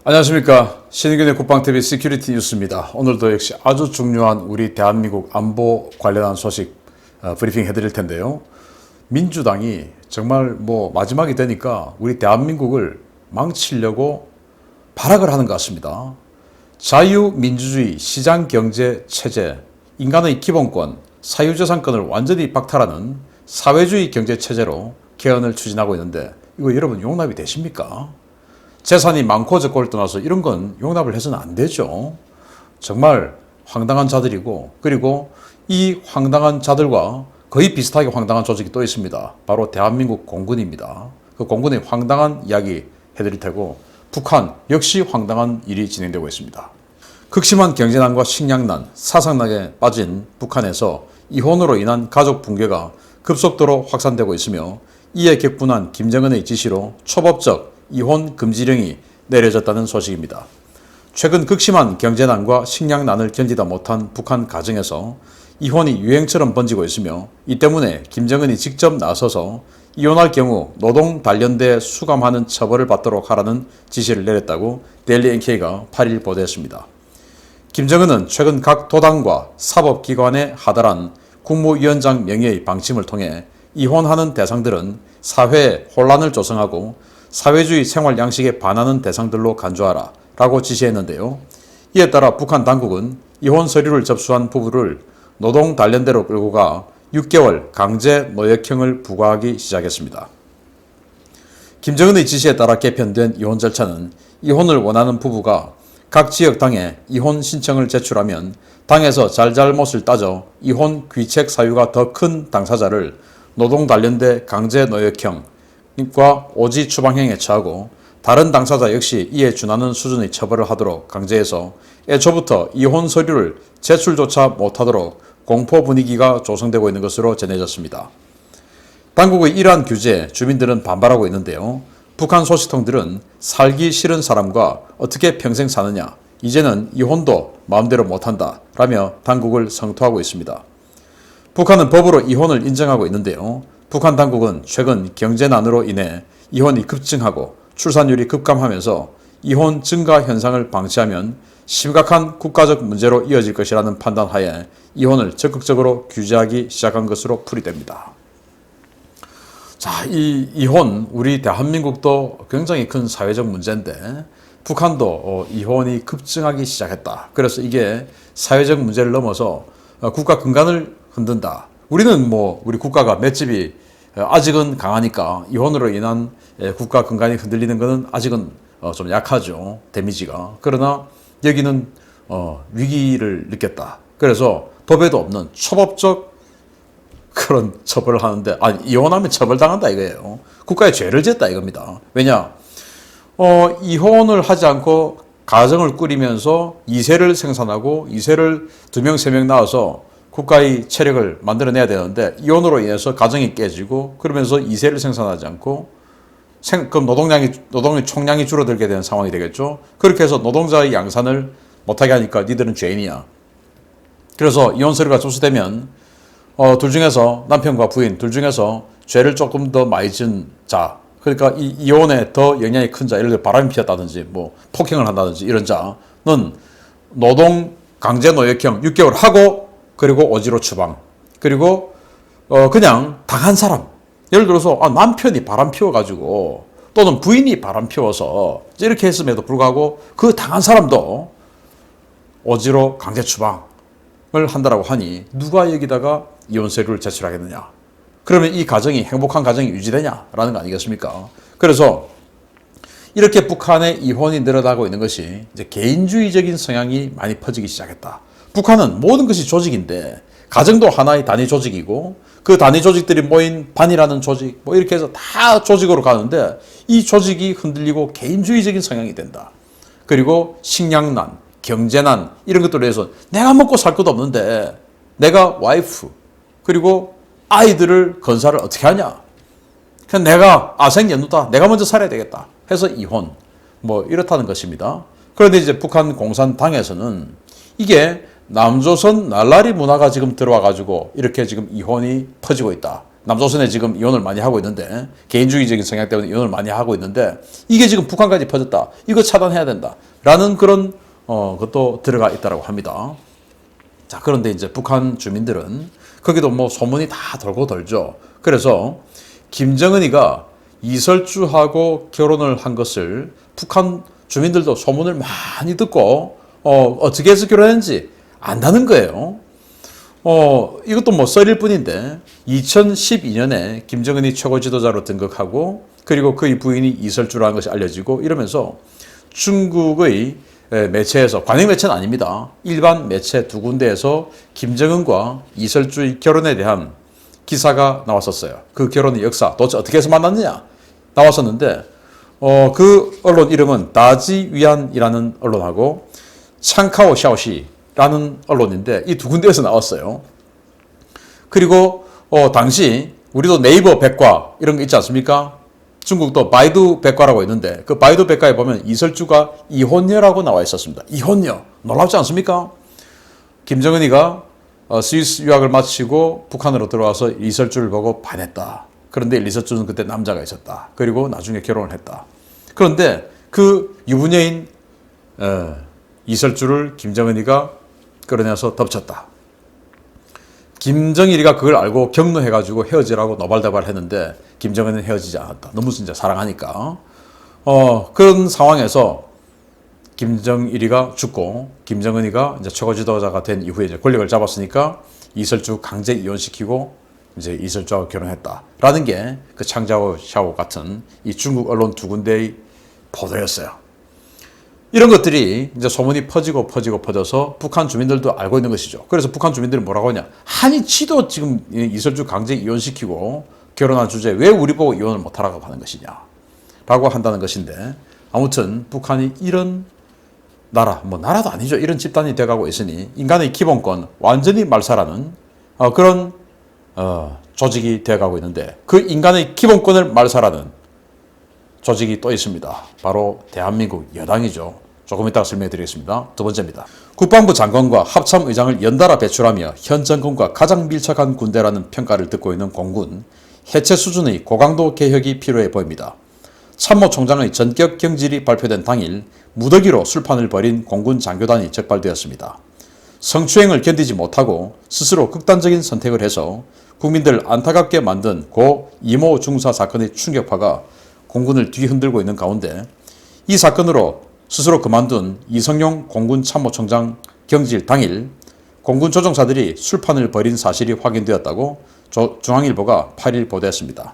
안녕하십니까. 신의균의 국방TV 시큐리티 뉴스입니다. 오늘도 역시 아주 중요한 우리 대한민국 안보 관련한 소식 브리핑 해드릴 텐데요. 민주당이 정말 마지막이 되니까 우리 대한민국을 망치려고 발악을 하는 것 같습니다. 자유민주주의 시장경제 체제, 인간의 기본권, 사유재산권을 완전히 박탈하는 사회주의 경제체제로 개헌을 추진하고 있는데 이거 여러분 용납이 되십니까? 재산이 많고 적고를 떠나서 이런 건 용납을 해서는 안 되죠. 정말 황당한 자들이고, 그리고 이 황당한 자들과 거의 비슷하게 황당한 조직이 또 있습니다. 바로 대한민국 공군입니다. 그 공군의 황당한 이야기 해드릴 테고, 북한 역시 황당한 일이 진행되고 있습니다. 극심한 경제난과 식량난, 사상난에 빠진 북한에서 이혼으로 인한 가족 붕괴가 급속도로 확산되고 있으며, 이에 격분한 김정은의 지시로 초법적 이혼 금지령이 내려졌다는 소식입니다. 최근 극심한 경제난과 식량난을 견디다 못한 북한 가정에서 이혼이 유행처럼 번지고 있으며, 이 때문에 김정은이 직접 나서서 이혼할 경우 노동 단련대에 수감하는 처벌을 받도록 하라는 지시를 내렸다고 데일리 NK가 8일 보도했습니다. 김정은은 최근 각 도당과 사법기관에 하달한 국무위원장 명의의 방침을 통해 이혼하는 대상들은 사회에 혼란을 조성하고 사회주의 생활 양식에 반하는 대상들로 간주하라 라고 지시했는데요. 이에 따라 북한 당국은 이혼 서류를 접수한 부부를 노동 단련대로 끌고 가 6개월 강제 노역형을 부과하기 시작했습니다. 김정은의 지시에 따라 개편된 이혼 절차는 이혼을 원하는 부부가 각 지역 당에 이혼 신청을 제출하면 당에서 잘잘못을 따져 이혼 귀책 사유가 더 큰 당사자를 노동 단련대 강제 노역형 과 오지 추방형에 처하고, 다른 당사자 역시 이에 준하는 수준의 처벌을 하도록 강제해서 애초부터 이혼 서류를 제출조차 못하도록 공포 분위기가 조성되고 있는 것으로 전해졌습니다. 당국의 이러한 규제에 주민들은 반발하고 있는데요. 북한 소식통들은 살기 싫은 사람과 어떻게 평생 사느냐, 이제는 이혼도 마음대로 못한다 라며 당국을 성토하고 있습니다. 북한은 법으로 이혼을 인정하고 있는데요. 북한 당국은 최근 경제난으로 인해 이혼이 급증하고 출산율이 급감하면서 이혼 증가 현상을 방치하면 심각한 국가적 문제로 이어질 것이라는 판단하에 이혼을 적극적으로 규제하기 시작한 것으로 풀이됩니다. 자, 이 이혼, 우리 대한민국도 굉장히 큰 사회적 문제인데 북한도 이혼이 급증하기 시작했다. 그래서 이게 사회적 문제를 넘어서 국가 근간을 흔든다. 우리는 우리 국가가 맷집이 아직은 강하니까 이혼으로 인한 국가 근간이 흔들리는 것은 아직은 좀 약하죠. 데미지가. 그러나 여기는 위기를 느꼈다. 그래서 법에도 없는 초법적 그런 처벌을 하는데, 이혼하면 처벌당한다 이거예요. 국가에 죄를 졌다 이겁니다. 왜냐? 이혼을 하지 않고 가정을 꾸리면서 2세를 생산하고 2세를 2명, 3명 낳아서 국가의 체력을 만들어내야 되는데, 이혼으로 인해서 가정이 깨지고 그러면서 2세를 생산하지 않고 그럼 노동의 총량이 줄어들게 되는 상황이 되겠죠. 그렇게 해서 노동자의 양산을 못하게 하니까 니들은 죄인이야. 그래서 이혼 서류가 접수되면 둘 중에서, 남편과 부인 둘 중에서 죄를 조금 더 많이 지은 자, 그러니까 이 이혼에 더 영향이 큰 자, 예를 들어 바람이 피었다든지 폭행을 한다든지 이런 자는 노동 강제 노역형 6개월 하고, 그리고 오지로 추방, 그리고 그냥 당한 사람, 예를 들어서 남편이 바람 피워가지고 또는 부인이 바람 피워서 이렇게 했음에도 불구하고 그 당한 사람도 오지로 강제 추방을 한다라고 하니 누가 여기다가 이혼 서류를 제출하겠느냐? 그러면 이 가정이 행복한 가정이 유지되냐라는 거 아니겠습니까? 그래서 이렇게 북한의 이혼이 늘어나고 있는 것이 이제 개인주의적인 성향이 많이 퍼지기 시작했다. 북한은 모든 것이 조직인데, 가정도 하나의 단위 조직이고 그 단위 조직들이 모인 반이라는 조직, 이렇게 해서 다 조직으로 가는데 이 조직이 흔들리고 개인주의적인 성향이 된다. 그리고 식량난, 경제난 이런 것들에 대해서 내가 먹고 살 것도 없는데 내가 와이프 그리고 아이들을 건사를 어떻게 하냐? 그냥 내가 생년누다, 내가 먼저 살아야 되겠다 해서 이혼, 이렇다는 것입니다. 그런데 이제 북한 공산당에서는 이게 남조선 날라리 문화가 지금 들어와가지고 이렇게 지금 이혼이 퍼지고 있다. 남조선에 지금 이혼을 많이 하고 있는데, 개인주의적인 성향 때문에 이혼을 많이 하고 있는데, 이게 지금 북한까지 퍼졌다. 이거 차단해야 된다. 라는 그런 것도 들어가 있다고 합니다. 자, 그런데 이제 북한 주민들은 거기도 뭐 소문이 다 돌고 돌죠. 그래서 김정은이가 이설주하고 결혼을 한 것을 북한 주민들도 소문을 많이 듣고 어떻게 해서 결혼했는지 안다는 거예요. 이것도 뭐 썰일 뿐인데 2012년에 김정은이 최고 지도자로 등극하고 그리고 그의 부인이 이설주라는 것이 알려지고 이러면서 중국의 매체에서, 관영 매체는 아닙니다. 일반 매체 두 군데에서 김정은과 이설주의 결혼에 대한 기사가 나왔었어요. 그 결혼의 역사, 도대체 어떻게 해서 만났느냐 나왔었는데 그 언론 이름은 다지위안이라는 언론하고 창카오 샤오시라는 언론인데 이 두 군데에서 나왔어요. 그리고 당시 우리도 네이버 백과 이런 거 있지 않습니까? 중국도 바이두 백과라고 있는데 그 바이두 백과에 보면 이설주가 이혼녀라고 나와 있었습니다. 이혼녀. 놀랍지 않습니까? 김정은이가 스위스 유학을 마치고 북한으로 들어와서 이설주를 보고 반했다. 그런데 이설주는 그때 남자가 있었다. 그리고 나중에 결혼을 했다. 그런데 그 유부녀인 이설주를 김정은이가 끌어내서 덮쳤다. 김정일이가 그걸 알고 격노해가지고 헤어지라고 노발대발 했는데 김정은은 헤어지지 않았다. 너무 진짜 사랑하니까. 그런 상황에서 김정일이가 죽고 김정은이가 이제 최고 지도자가 된 이후에 이제 권력을 잡았으니까 이설주 강제 이혼시키고 이제 이설주하고 결혼했다라는 게 그 창자오 샤오 같은 이 중국 언론 두 군데의 보도였어요. 이런 것들이 이제 소문이 퍼져서 북한 주민들도 알고 있는 것이죠. 그래서 북한 주민들이 뭐라고 하냐. 아니, 지도 지금 이설주 강제 이혼시키고 결혼한 주제에 왜 우리 보고 이혼을 못하라고 하는 것이냐. 라고 한다는 것인데 아무튼 북한이 이런 나라, 뭐 나라도 아니죠. 이런 집단이 돼가고 있으니 인간의 기본권 완전히 말살하는 그런 조직이 돼가고 있는데 그 인간의 기본권을 말살하는 조직이 또 있습니다. 바로 대한민국 여당이죠. 조금 이따가 설명해 드리겠습니다. 두 번째입니다. 국방부 장관과 합참의장을 연달아 배출하며 현 정권과 가장 밀착한 군대라는 평가를 듣고 있는 공군, 해체 수준의 고강도 개혁이 필요해 보입니다. 참모총장의 전격 경질이 발표된 당일 무더기로 술판을 벌인 공군 장교단이 적발되었습니다. 성추행을 견디지 못하고 스스로 극단적인 선택을 해서 국민들 안타깝게 만든 고 이모 중사 사건의 충격파가 공군을 뒤흔들고 있는 가운데 이 사건으로 스스로 그만둔 이성용 공군 참모총장 경질 당일 공군 조종사들이 술판을 벌인 사실이 확인되었다고 중앙일보가 8일 보도했습니다.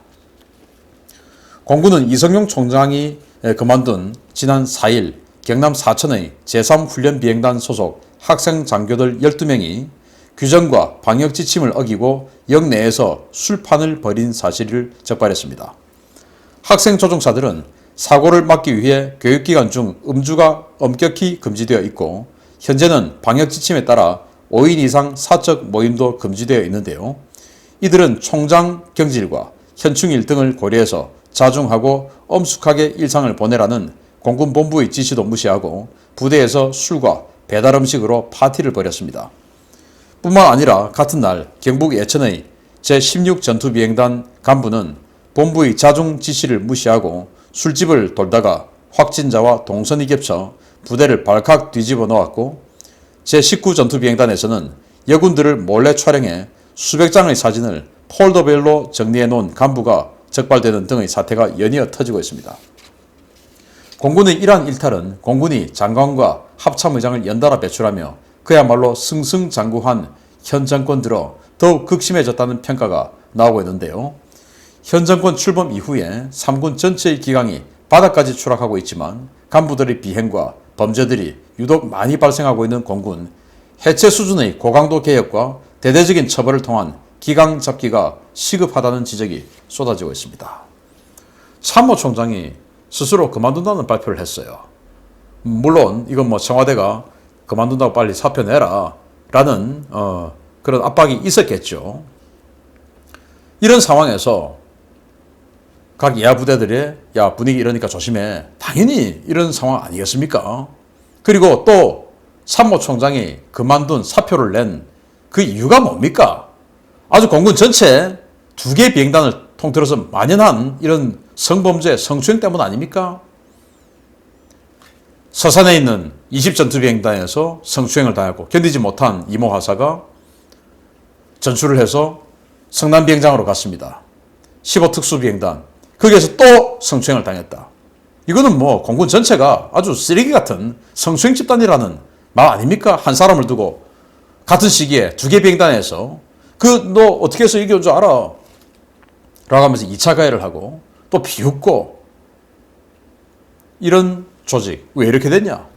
공군은 이성용 총장이 그만둔 지난 4일 경남 사천의 제3훈련비행단 소속 학생 장교들 12명이 규정과 방역 지침을 어기고 역내에서 술판을 벌인 사실을 적발했습니다. 학생 조종사들은 사고를 막기 위해 교육기간 중 음주가 엄격히 금지되어 있고 현재는 방역 지침에 따라 5인 이상 사적 모임도 금지되어 있는데요. 이들은 총장 경질과 현충일 등을 고려해서 자중하고 엄숙하게 일상을 보내라는 공군 본부의 지시도 무시하고 부대에서 술과 배달 음식으로 파티를 벌였습니다. 뿐만 아니라 같은 날 경북 예천의 제16 전투비행단 간부는 본부의 자중 지시를 무시하고 술집을 돌다가 확진자와 동선이 겹쳐 부대를 발칵 뒤집어 놓았고 제19 전투비행단에서는 여군들을 몰래 촬영해 수백 장의 사진을 폴더별로 정리해 놓은 간부가 적발되는 등의 사태가 연이어 터지고 있습니다. 공군의 이러한 일탈은 공군이 장관과 합참의장을 연달아 배출하며 그야말로 승승장구한 현 정권 들어 더욱 극심해졌다는 평가가 나오고 있는데요. 현 정권 출범 이후에 3군 전체의 기강이 바닥까지 추락하고 있지만 간부들의 비행과 범죄들이 유독 많이 발생하고 있는 공군, 해체 수준의 고강도 개혁과 대대적인 처벌을 통한 기강 잡기가 시급하다는 지적이 쏟아지고 있습니다. 참모총장이 스스로 그만둔다는 발표를 했어요. 물론 이건 뭐 청와대가 그만둔다고 빨리 사표 내라 라는 그런 압박이 있었겠죠. 이런 상황에서 각 예하 부대들의 야 분위기 이러니까 조심해. 당연히 이런 상황 아니겠습니까? 그리고 또 참모총장이 그만둔 사표를 낸 그 이유가 뭡니까? 아주 공군 전체 두 개의 비행단을 통틀어서 만연한 이런 성범죄, 성추행 때문 아닙니까? 서산에 있는 20전투비행단에서 성추행을 당하고 견디지 못한 이모 하사가 전출을 해서 성남비행장으로 갔습니다. 15특수비행단. 거기에서 또 성추행을 당했다. 이거는 뭐 공군 전체가 아주 쓰레기 같은 성추행 집단이라는 말 아닙니까? 한 사람을 두고 같은 시기에 두 개 비행단에서 너 어떻게 해서 이겨온 줄 알아? 라고 하면서 2차 가해를 하고 또 비웃고 이런 조직 왜 이렇게 됐냐?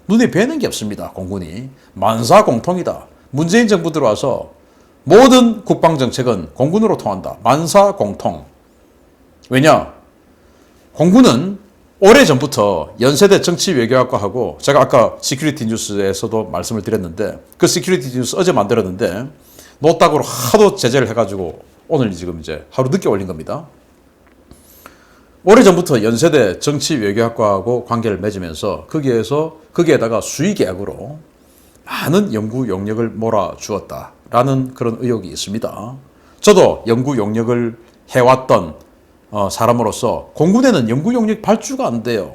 눈에 뵈는 게 없습니다. 공군이 만사공통이다. 문재인 정부 들어와서 모든 국방정책은 공군으로 통한다. 만사공통. 왜냐? 공군은 오래전부터 연세대 정치외교학과하고 제가 아까 시큐리티 뉴스에서도 말씀을 드렸는데 그 시큐리티 뉴스 어제 만들었는데 노딱으로 하도 제재를 해가지고 오늘 지금 이제 하루 늦게 올린 겁니다. 오래전부터 연세대 정치외교학과하고 관계를 맺으면서 거기에다가 수의계약으로 많은 연구 용역을 몰아주었다라는 그런 의혹이 있습니다. 저도 연구 용역을 해왔던 사람으로서 공군에는 연구 용역 발주가 안 돼요.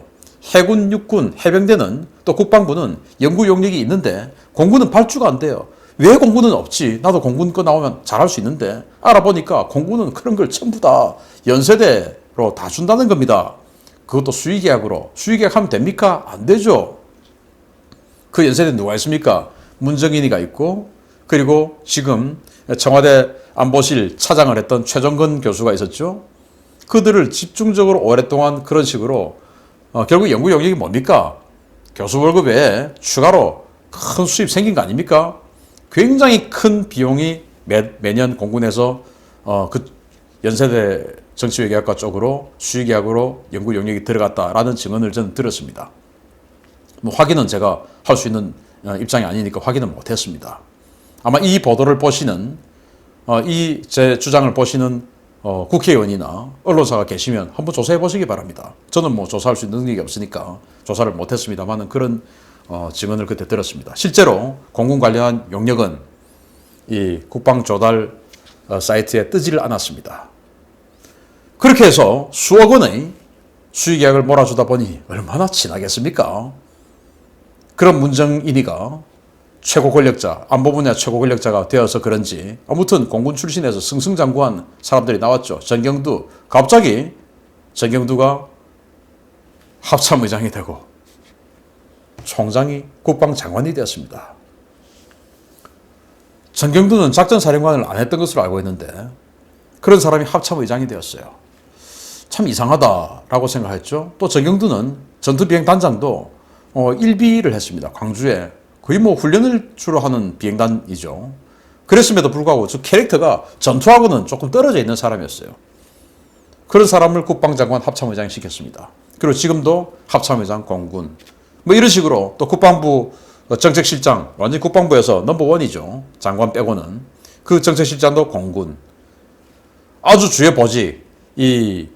해군, 육군, 해병대는 또 국방부는 연구 용역이 있는데 공군은 발주가 안 돼요. 왜 공군은 없지? 나도 공군 거 나오면 잘할 수 있는데 알아보니까 공군은 그런 걸 전부 다 연세대로 다 준다는 겁니다. 그것도 수의계약으로. 수의계약하면 됩니까? 안 되죠. 그 연세대 누가 있습니까? 문정인이가 있고 그리고 지금 청와대 안보실 차장을 했던 최종건 교수가 있었죠. 그들을 집중적으로 오랫동안 그런 식으로 결국 연구 영역이 뭡니까? 교수 월급에 추가로 큰 수입 생긴 거 아닙니까? 굉장히 큰 비용이 매년 공군에서 그 연세대 정치외교학과 쪽으로 수의계약으로 연구 영역이 들어갔다라는 증언을 저는 들었습니다. 뭐 확인은 제가 할 수 있는 입장이 아니니까 확인은 못했습니다. 아마 이 보도를 보시는 이 제 주장을 보시는 국회의원이나 언론사가 계시면 한번 조사해 보시기 바랍니다. 저는 뭐 조사할 수 있는 능력이 없으니까 조사를 못했습니다만은 그런 증언을 그때 들었습니다. 실제로 공군 관련 용역은 이 국방조달 사이트에 뜨지를 않았습니다. 그렇게 해서 수억 원의 수의계약을 몰아주다 보니 얼마나 친하겠습니까? 그런 문정인이가 최고 권력자, 안보 분야 최고 권력자가 되어서 그런지 아무튼 공군 출신에서 승승장구한 사람들이 나왔죠. 전경두, 갑자기 전경두가 합참의장이 되고 총장이 국방장관이 되었습니다. 전경두는 작전사령관을 안 했던 것으로 알고 있는데 그런 사람이 합참의장이 되었어요. 참 이상하다라고 생각했죠. 또 전경두는 전투비행단장도 일비를 했습니다. 광주에. 거의 뭐 훈련을 주로 하는 비행단이죠. 그랬음에도 불구하고 저 캐릭터가 전투하고는 조금 떨어져 있는 사람이었어요. 그런 사람을 국방장관 합참의장 시켰습니다. 그리고 지금도 합참의장 공군. 뭐 이런 식으로 또 국방부 정책실장, 완전히 국방부에서 넘버원이죠. 장관 빼고는. 그 정책실장도 공군. 아주 주요 보직, 이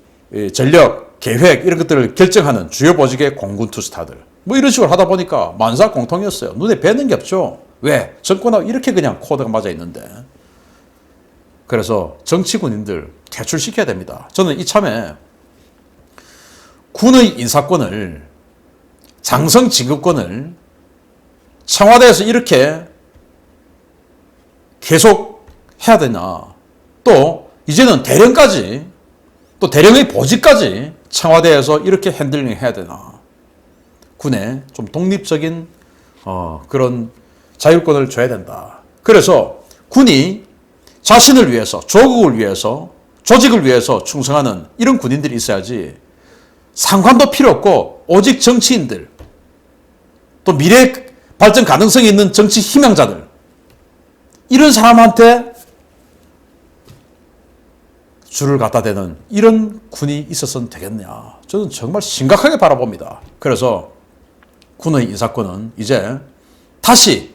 전력, 계획 이런 것들을 결정하는 주요 보직의 공군 투스타들. 뭐 이런 식으로 하다 보니까 만사공통이었어요. 눈에 뵈는 게 없죠. 왜? 정권하고 이렇게 그냥 코드가 맞아 있는데. 그래서 정치군인들 퇴출시켜야 됩니다. 저는 이참에 군의 인사권을, 장성 진급권을 청와대에서 이렇게 계속 해야 되나. 또 이제는 대령까지, 또 대령의 보직까지 청와대에서 이렇게 핸들링 해야 되나. 군에 좀 독립적인 그런 자율권을 줘야 된다. 그래서 군이 자신을 위해서, 조국을 위해서, 조직을 위해서 충성하는 이런 군인들이 있어야지 상관도 필요 없고 오직 정치인들, 또 미래 발전 가능성이 있는 정치 희망자들, 이런 사람한테 줄을 갖다 대는 이런 군이 있었으면 되겠냐. 저는 정말 심각하게 바라봅니다. 그래서 군의 인사권은 이제 다시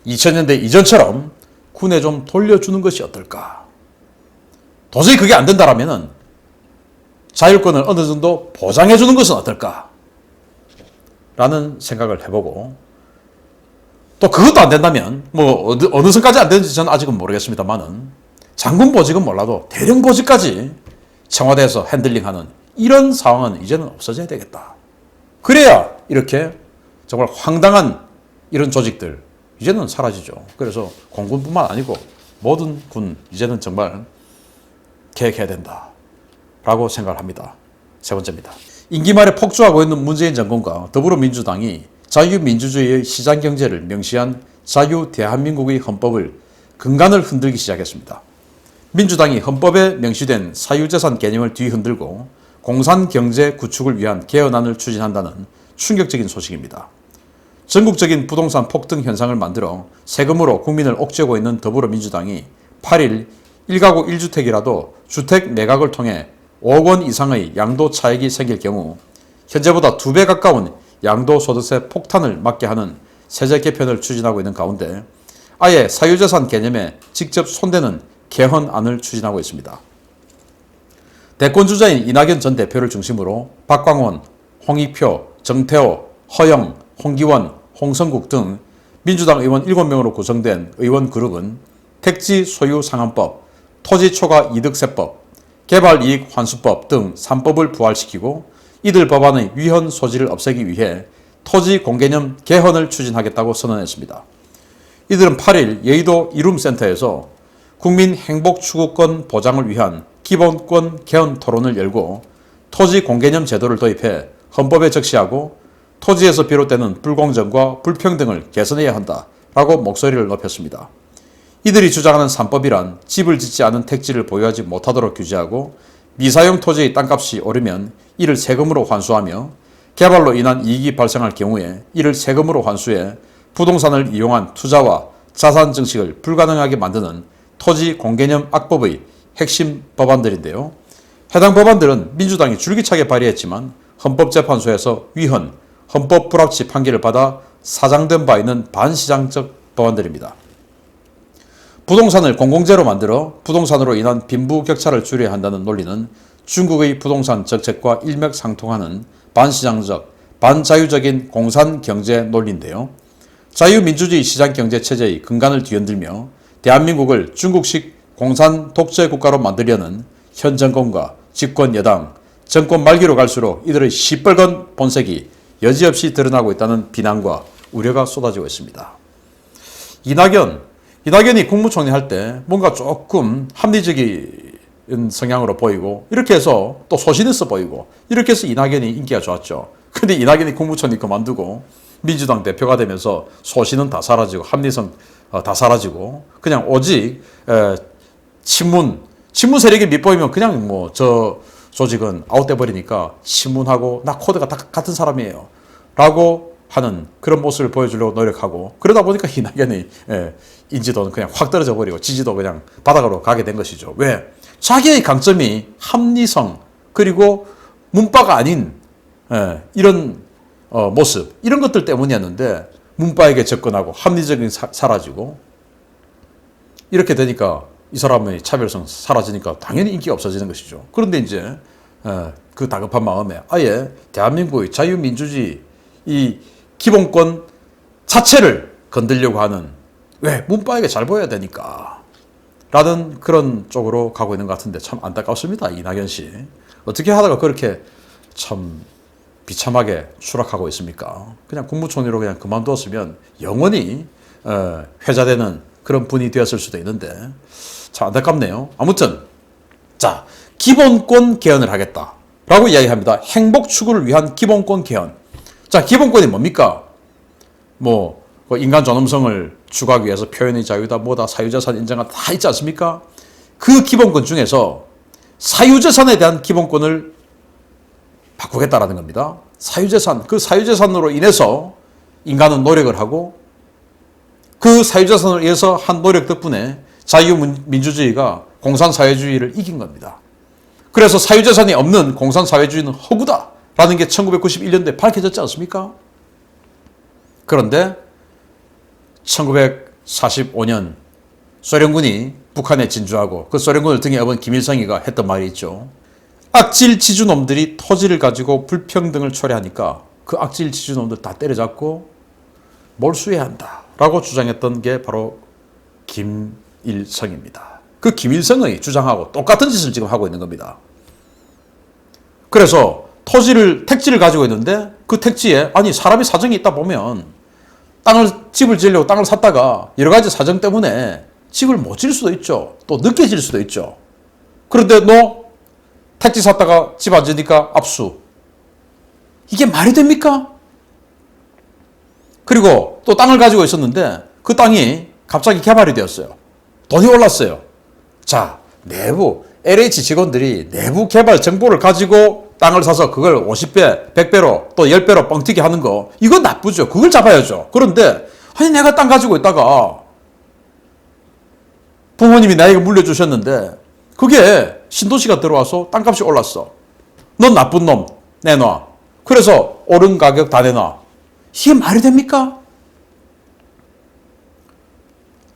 2000년대 이전처럼 군에 좀 돌려주는 것이 어떨까. 도저히 그게 안 된다라면 자율권을 어느 정도 보장해 주는 것은 어떨까 라는 생각을 해보고, 또 그것도 안 된다면 뭐 어느 선까지 안 되는지 저는 아직은 모르겠습니다만은 장군 보직은 몰라도 대령 보직까지 청와대에서 핸들링하는 이런 상황은 이제는 없어져야 되겠다. 그래야 이렇게 정말 황당한 이런 조직들 이제는 사라지죠. 그래서 공군뿐만 아니고 모든 군 이제는 정말 개혁해야 된다라고 생각을 합니다. 세 번째입니다. 임기 말에 폭주하고 있는 문재인 정권과 더불어민주당이 자유민주주의의 시장경제를 명시한 자유대한민국의 헌법을 근간을 흔들기 시작했습니다. 민주당이 헌법에 명시된 사유재산 개념을 뒤흔들고 공산경제 구축을 위한 개헌안을 추진한다는 충격적인 소식입니다. 전국적인 부동산 폭등 현상을 만들어 세금으로 국민을 옥죄고 있는 더불어민주당이 8일 1가구 1주택이라도 주택 매각을 통해 5억 원 이상의 양도 차익이 생길 경우 현재보다 2배 가까운 양도소득세 폭탄을 맞게 하는 세제 개편을 추진하고 있는 가운데 아예 사유재산 개념에 직접 손대는 개헌안을 추진하고 있습니다. 대권주자인 이낙연 전 대표를 중심으로 박광원, 홍익표, 정태호, 허영, 홍기원, 홍성국 등 민주당 의원 7명으로 구성된 의원 그룹은 택지 소유 상한법, 토지 초과 이득세법, 개발이익 환수법 등 3법을 부활시키고 이들 법안의 위헌 소지를 없애기 위해 토지 공개념 개헌을 추진하겠다고 선언했습니다. 이들은 8일 여의도 이룸센터에서 국민 행복추구권 보장을 위한 기본권 개헌 토론을 열고 토지 공개념 제도를 도입해 헌법에 적시하고 토지에서 비롯되는 불공정과 불평등을 개선해야 한다라고 목소리를 높였습니다. 이들이 주장하는 3법이란 집을 짓지 않은 택지를 보유하지 못하도록 규제하고 미사용 토지의 땅값이 오르면 이를 세금으로 환수하며 개발로 인한 이익이 발생할 경우에 이를 세금으로 환수해 부동산을 이용한 투자와 자산 증식을 불가능하게 만드는 토지 공개념 악법의 핵심 법안들인데요. 해당 법안들은 민주당이 줄기차게 발의했지만 헌법재판소에서 위헌, 헌법 불합치 판결을 받아 사장된 바 있는 반시장적 법안들입니다. 부동산을 공공재로 만들어 부동산으로 인한 빈부격차를 줄여야 한다는 논리는 중국의 부동산 정책과 일맥상통하는 반시장적, 반자유적인 공산경제 논리인데요. 자유민주주의 시장경제체제의 근간을 뒤흔들며 대한민국을 중국식 공산 독재 국가로 만들려는 현 정권과 집권 여당, 정권 말기로 갈수록 이들의 시뻘건 본색이 여지없이 드러나고 있다는 비난과 우려가 쏟아지고 있습니다. 이낙연이 국무총리 할 때 뭔가 조금 합리적인 성향으로 보이고 이렇게 해서 또 소신 있어 보이고 이렇게 해서 이낙연이 인기가 좋았죠. 근데 이낙연이 국무총리 그만두고 민주당 대표가 되면서 소신은 다 사라지고 합리성 다 사라지고 그냥 오직 친문 세력이 밑보이면 그냥 뭐 저 조직은 아웃돼 버리니까 친문하고 나 코드가 다 같은 사람이에요 라고 하는 그런 모습을 보여주려고 노력하고 그러다 보니까 이낙연의 인지도는 그냥 확 떨어져 버리고 지지도 그냥 바닥으로 가게 된 것이죠. 왜? 자기의 강점이 합리성 그리고 문바가 아닌 이런 모습 이런 것들 때문이었는데 문바에게 접근하고 합리적인 사라지고 이렇게 되니까 이 사람의 차별성 사라지니까 당연히 인기가 없어지는 것이죠. 그런데 이제 그 다급한 마음에 아예 대한민국의 자유민주주의 이 기본권 자체를 건들려고 하는 왜? 문바에게 잘 보여야 되니까 라는 그런 쪽으로 가고 있는 것 같은데 참 안타깝습니다. 이낙연 씨. 어떻게 하다가 그렇게 참 비참하게 추락하고 있습니까? 그냥 국무총리로 그냥 그만두었으면 영원히 회자되는 그런 분이 되었을 수도 있는데 참 안타깝네요. 아무튼 자 기본권 개헌을 하겠다라고 이야기합니다. 행복 추구를 위한 기본권 개헌. 자 기본권이 뭡니까? 뭐 인간 존엄성을 추구하기 위해서 표현의 자유다 뭐다 사유재산 인정하다 다 있지 않습니까? 그 기본권 중에서 사유재산에 대한 기본권을 바꾸겠다라는 겁니다. 사유재산, 그 사유재산으로 인해서 인간은 노력을 하고 그 사유재산을 위해서 한 노력 덕분에 자유민주주의가 공산사회주의를 이긴 겁니다. 그래서 사유재산이 없는 공산사회주의는 허구다라는 게 1991년도에 밝혀졌지 않습니까? 그런데 1945년 소련군이 북한에 진주하고 그 소련군을 등에 업은 김일성이가 했던 말이 있죠. 악질 지주놈들이 토지를 가지고 불평등을 초래하니까 그 악질 지주놈들 다 때려잡고 몰수해야 한다 라고 주장했던 게 바로 김일성입니다. 그 김일성의 주장하고 똑같은 짓을 지금 하고 있는 겁니다. 그래서 택지를 가지고 있는데 그 택지에 아니 사람이 사정이 있다 보면 집을 지으려고 땅을 샀다가 여러 가지 사정 때문에 집을 못 지을 수도 있죠. 또 늦게 지을 수도 있죠. 그런데 너 택지 샀다가 집 안 지으니까 압수. 이게 말이 됩니까? 그리고 또 땅을 가지고 있었는데 그 땅이 갑자기 개발이 되었어요. 돈이 올랐어요. 자, 내부 LH 직원들이 내부 개발 정보를 가지고 땅을 사서 그걸 50배, 100배로 또 10배로 뻥튀기 하는 거 이건 나쁘죠. 그걸 잡아야죠. 그런데 아니 내가 땅 가지고 있다가 부모님이 나에게 물려주셨는데 그게 신도시가 들어와서 땅값이 올랐어. 넌 나쁜 놈 내놔. 그래서 오른 가격 다 내놔. 이게 말이 됩니까?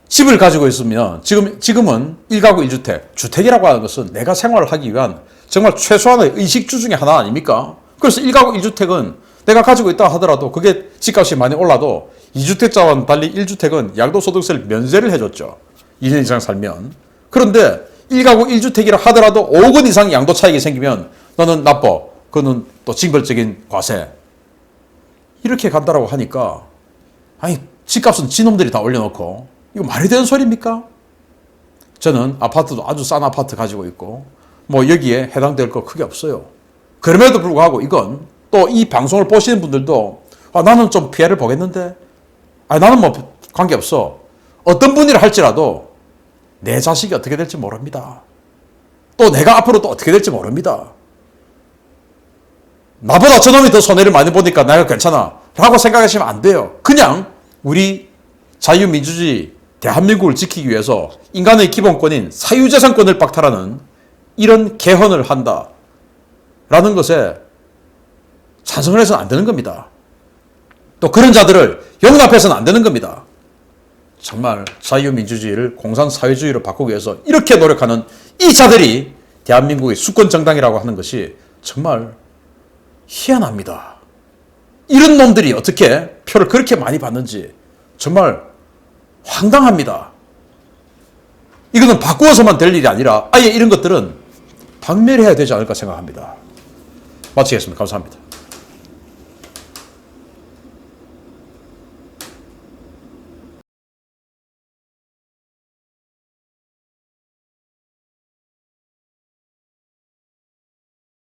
집을 가지고 있으면 지금은 1가구 1주택, 주택이라고 하는 것은 내가 생활을 하기 위한 정말 최소한의 의식주 중에 하나 아닙니까? 그래서 1가구 1주택은 내가 가지고 있다 하더라도 그게 집값이 많이 올라도 2주택자와는 달리 1주택은 양도소득세를 면세를 해줬죠. 2년 이상 살면. 그런데 1가구 1주택이라 하더라도 5억 원 이상 양도 차익이 생기면 너는 나빠. 그거는 또 징벌적인 과세. 이렇게 간다라고 하니까 아니 집값은 지놈들이 다 올려놓고 이거 말이 되는 소리입니까? 저는 아파트도 아주 싼 아파트 가지고 있고 뭐 여기에 해당될 거 크게 없어요. 그럼에도 불구하고 이건 또 이 방송을 보시는 분들도 나는 좀 피해를 보겠는데 나는 뭐 관계없어. 어떤 분이라 할지라도 내 자식이 어떻게 될지 모릅니다. 또 내가 앞으로 또 어떻게 될지 모릅니다. 나보다 저놈이 더 손해를 많이 보니까 내가 괜찮아 라고 생각하시면 안 돼요. 그냥 우리 자유민주주의 대한민국을 지키기 위해서 인간의 기본권인 사유재산권을 박탈하는 이런 개헌을 한다 라는 것에 찬성을 해서는 안 되는 겁니다. 또 그런 자들을 용납해서는 안 되는 겁니다. 정말 자유민주주의를 공산사회주의로 바꾸기 위해서 이렇게 노력하는 이 자들이 대한민국의 수권정당이라고 하는 것이 정말 희한합니다. 이런 놈들이 어떻게 표를 그렇게 많이 받는지 정말 황당합니다. 이거는 바꾸어서만 될 일이 아니라 아예 이런 것들은 박멸해야 되지 않을까 생각합니다. 마치겠습니다. 감사합니다.